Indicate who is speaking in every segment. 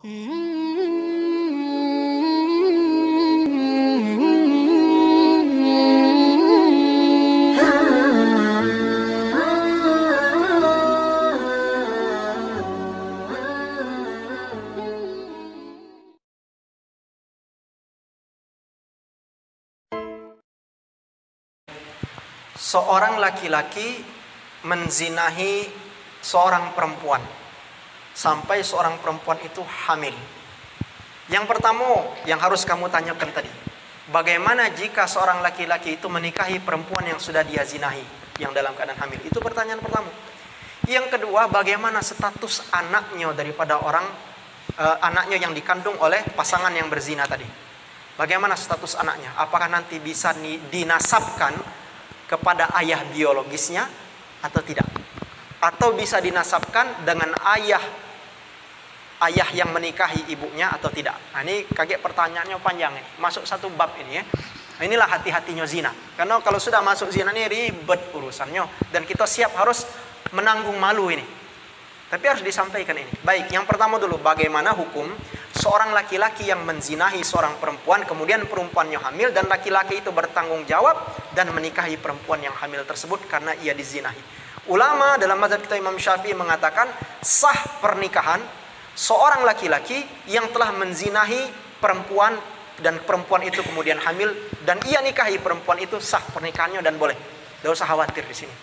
Speaker 1: Seorang laki-laki menzinahi seorang perempuan sampai seorang perempuan itu hamil. Yang pertama yang harus kamu tanyakan tadi, bagaimana jika seorang laki-laki itu menikahi perempuan yang sudah dia zinahi, yang dalam keadaan hamil? Itu pertanyaan pertama. Yang kedua, bagaimana status anaknya daripada anaknya yang dikandung oleh pasangan yang berzina tadi? Bagaimana status anaknya? Apakah nanti bisa dinasabkan kepada ayah biologisnya atau tidak? Atau bisa dinasabkan dengan ayah yang menikahi ibunya atau tidak? Nah, ini kaget pertanyaannya panjang ini. Masuk satu bab ini ya. Nah, inilah hati-hatinya zina. Karena kalau sudah masuk zina ini ribet urusannya dan kita siap harus menanggung malu ini. Tapi harus disampaikan ini. Baik, yang pertama dulu, bagaimana hukum seorang laki-laki yang menzinahi seorang perempuan, kemudian perempuannya hamil dan laki-laki itu bertanggung jawab dan menikahi perempuan yang hamil tersebut karena ia dizinahi. Ulama dalam mazhab kita Imam Syafi'i mengatakan sah pernikahan seorang laki-laki yang telah menzinahi perempuan dan perempuan itu kemudian hamil dan ia nikahi perempuan itu, sah pernikahannya dan boleh. Tidak usah khawatir di sini.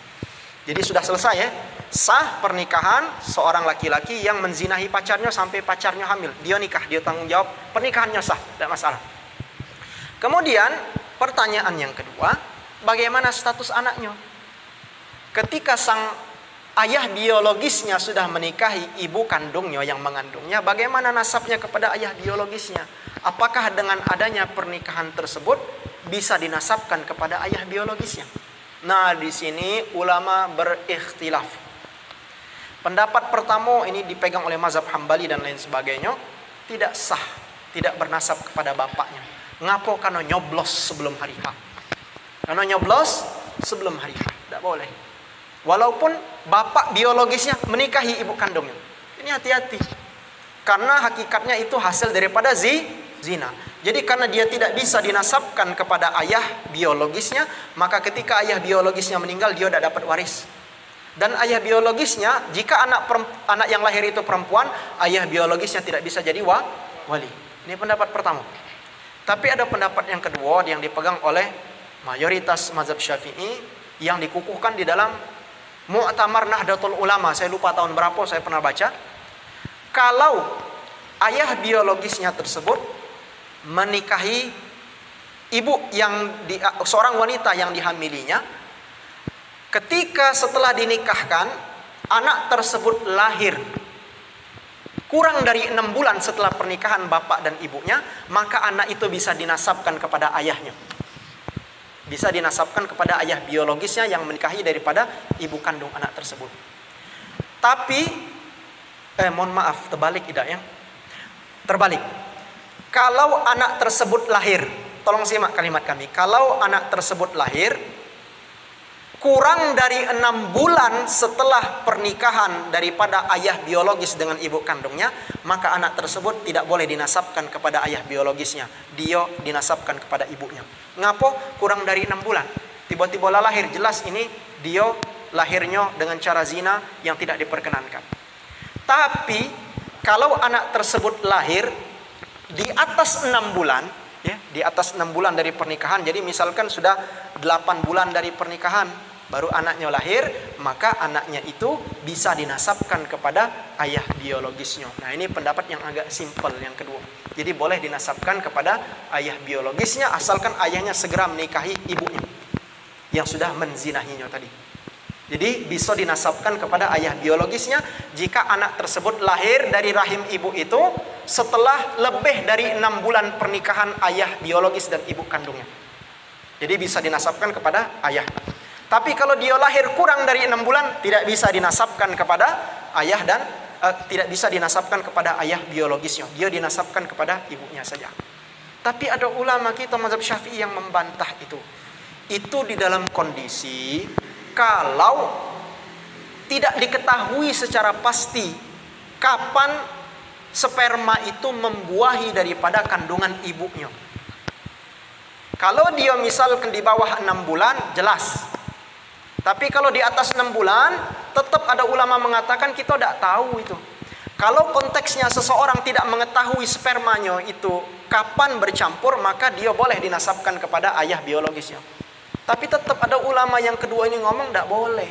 Speaker 1: Jadi sudah selesai ya. Sah pernikahan seorang laki-laki yang menzinahi pacarnya sampai pacarnya hamil. Dia nikah, dia tanggung jawab, pernikahannya sah, tidak masalah. Kemudian pertanyaan yang kedua, bagaimana status anaknya? Ketika sang ayah biologisnya sudah menikahi ibu kandungnya yang mengandungnya, bagaimana nasabnya kepada ayah biologisnya? Apakah dengan adanya pernikahan tersebut bisa dinasabkan kepada ayah biologisnya? Nah, di sini ulama berikhtilaf. Pendapat pertama ini dipegang oleh mazhab Hambali dan lain sebagainya, tidak sah, tidak bernasab kepada bapaknya. Ngapo? Karena nyoblos sebelum hari H. Karena nyoblos sebelum hari H, tidak boleh. Walaupun bapak biologisnya menikahi ibu kandungnya. Ini hati-hati. Karena hakikatnya itu hasil daripada zina. Jadi karena dia tidak bisa dinasabkan kepada ayah biologisnya, maka ketika ayah biologisnya meninggal, dia tidak dapat waris. Dan ayah biologisnya, jika anak yang lahir itu perempuan, ayah biologisnya tidak bisa jadi wali. Ini pendapat pertama. Tapi ada pendapat yang kedua yang dipegang oleh mayoritas mazhab Syafi'i yang dikukuhkan di dalam Mu'tamar Nahdlatul Ulama. Saya lupa tahun berapa saya pernah baca. Kalau ayah biologisnya tersebut menikahi ibu seorang wanita yang dihamilinya, ketika setelah dinikahkan anak tersebut lahir kurang dari 6 bulan setelah pernikahan bapak dan ibunya, maka anak itu bisa dinasabkan kepada ayahnya. Bisa dinasabkan kepada ayah biologisnya yang menikahi daripada ibu kandung anak tersebut. Tapi mohon maaf, terbalik tidak ya? Terbalik. Kalau anak tersebut lahir, tolong simak kalimat kami. Kalau anak tersebut lahir kurang dari 6 bulan setelah pernikahan daripada ayah biologis dengan ibu kandungnya, maka anak tersebut tidak boleh dinasabkan kepada ayah biologisnya. Dia dinasabkan kepada ibunya. Ngapo? Kurang dari 6 bulan. Tiba-tiba lahir, jelas ini dia lahirnya dengan cara zina yang tidak diperkenankan. Tapi kalau anak tersebut lahir di atas 6 bulan, ya, di atas 6 bulan dari pernikahan, jadi misalkan sudah 8 bulan dari pernikahan baru anaknya lahir, maka anaknya itu bisa dinasabkan kepada ayah biologisnya. Nah, ini pendapat yang agak simpel yang kedua. Jadi boleh dinasabkan kepada ayah biologisnya asalkan ayahnya segera menikahi ibunya yang sudah menzinahinya tadi. Jadi bisa dinasabkan kepada ayah biologisnya jika anak tersebut lahir dari rahim ibu itu setelah lebih dari 6 bulan pernikahan ayah biologis dan ibu kandungnya. Jadi bisa dinasabkan kepada ayah. Tapi kalau dia lahir kurang dari 6 bulan, tidak bisa dinasabkan kepada ayah dan tidak bisa dinasabkan kepada ayah biologisnya. Dia dinasabkan kepada ibunya saja. Tapi ada ulama kita mazhab Syafi'i yang membantah itu. Itu di dalam kondisi kalau tidak diketahui secara pasti kapan sperma itu membuahi daripada kandungan ibunya. Kalau dia misalkan di bawah 6 bulan, jelas. Tapi kalau di atas 6 bulan, tetap ada ulama mengatakan kita tidak tahu itu. Kalau konteksnya seseorang tidak mengetahui spermanya itu kapan bercampur, maka dia boleh dinasabkan kepada ayah biologisnya. Tapi tetap ada ulama yang kedua ini ngomong tidak boleh.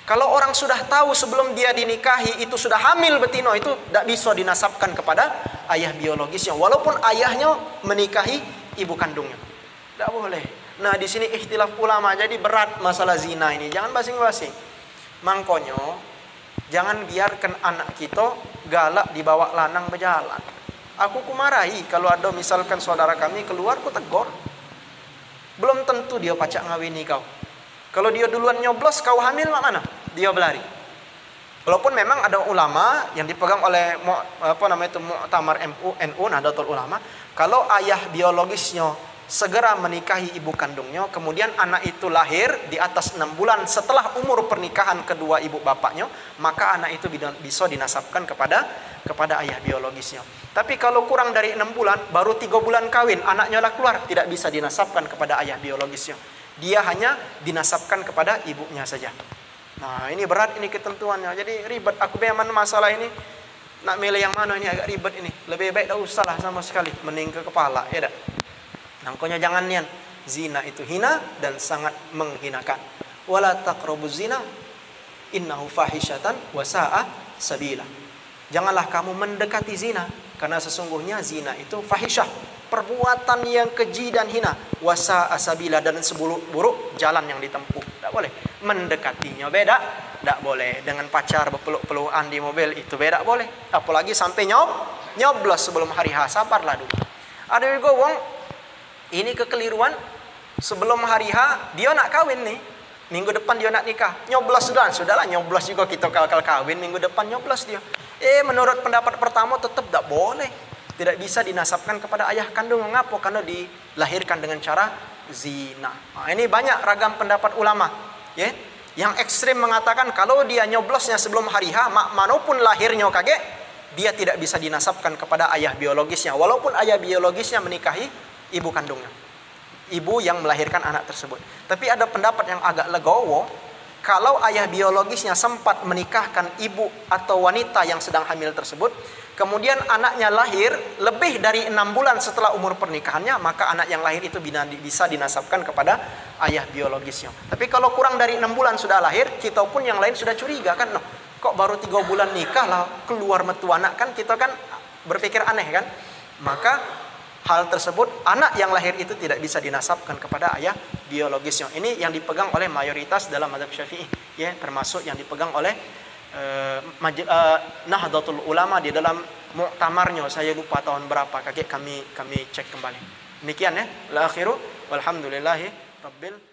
Speaker 1: Kalau orang sudah tahu sebelum dia dinikahi itu sudah hamil betina, itu tidak bisa dinasabkan kepada ayah biologisnya. Walaupun ayahnya menikahi ibu kandungnya. Tidak boleh. Nah, di sini ikhtilaf ulama, jadi berat masalah zina ini. Jangan basing-basing. Mangkonyo, jangan biarkan anak kita galak dibawa lanang berjalan. Aku kumarahi kalau ada misalkan saudara kami keluar, ku tegur. Belum tentu dia pacak ngawini kau. Kalau dia duluan nyoblos, kau hamil, mak mana? Dia berlari. Walaupun memang ada ulama yang dipegang oleh Muktamar NU, Nahdlatul Ulama, kalau ayah biologisnya segera menikahi ibu kandungnya, kemudian anak itu lahir di atas 6 bulan setelah umur pernikahan kedua ibu bapaknya, maka anak itu bisa dinasabkan kepada ayah biologisnya. Tapi kalau kurang dari 6 bulan, baru 3 bulan kawin, anaknya lah keluar, tidak bisa dinasabkan kepada ayah biologisnya. Dia hanya dinasabkan kepada ibunya saja. Nah, ini berat ini ketentuannya. Jadi ribet. Aku beman masalah ini. Nak milih yang mana ini agak ribet ini. Lebih baik tak usah lah sama sekali. Mending ke kepala, ya tak? Nangkonya jangan nian. Zina itu hina dan sangat menghinakan. Wala taqrabuz zina innahu fahisyatan wa sa'a sabila. Janganlah kamu mendekati zina, karena sesungguhnya zina itu fahisyah, perbuatan yang keji dan hina, wa sa'a sabila, dan seburuk-buruk jalan yang ditempuh. Tak boleh mendekatinya, beda. Tak boleh dengan pacar berpeluk-pelukan di mobil, itu beda boleh. Apalagi sampai nyoblos sebelum hari H. Sabarlah dulu. Ada juga wong ini kekeliruan, sebelum hari H dia nak kawin nih, minggu depan dia nak nikah, nyoblos sudahlah nyoblos juga kita kal kawin minggu depan nyoblos dia. Menurut pendapat pertama tetap tak boleh, tidak bisa dinasabkan kepada ayah kandung. Mengapa? Karena dilahirkan dengan cara zina. Nah, ini banyak ragam pendapat ulama, ya. Yang ekstrim mengatakan kalau dia nyoblosnya sebelum hari H, manapun lahirnya kaget, dia tidak bisa dinasabkan kepada ayah biologisnya, walaupun ayah biologisnya menikahi ibu kandungnya, ibu yang melahirkan anak tersebut. Tapi ada pendapat yang agak legowo, kalau ayah biologisnya sempat menikahkan ibu atau wanita yang sedang hamil tersebut, kemudian anaknya lahir lebih dari 6 bulan setelah umur pernikahannya, maka anak yang lahir itu bisa dinasabkan kepada ayah biologisnya. Tapi kalau kurang dari 6 bulan sudah lahir, kita pun yang lain sudah curiga kan, kok baru 3 bulan nikah lah keluar metu anak, kan kita kan berpikir aneh kan. Maka hal tersebut, anak yang lahir itu tidak bisa dinasabkan kepada ayah biologisnya. Ini yang dipegang oleh mayoritas dalam mazhab Syafi'i, ya, termasuk yang dipegang oleh Nahdlatul Ulama di dalam muktamarnya. Saya lupa tahun berapa, kakek kami cek kembali. Demikian ya. La akhiru walhamdulillahi rabbil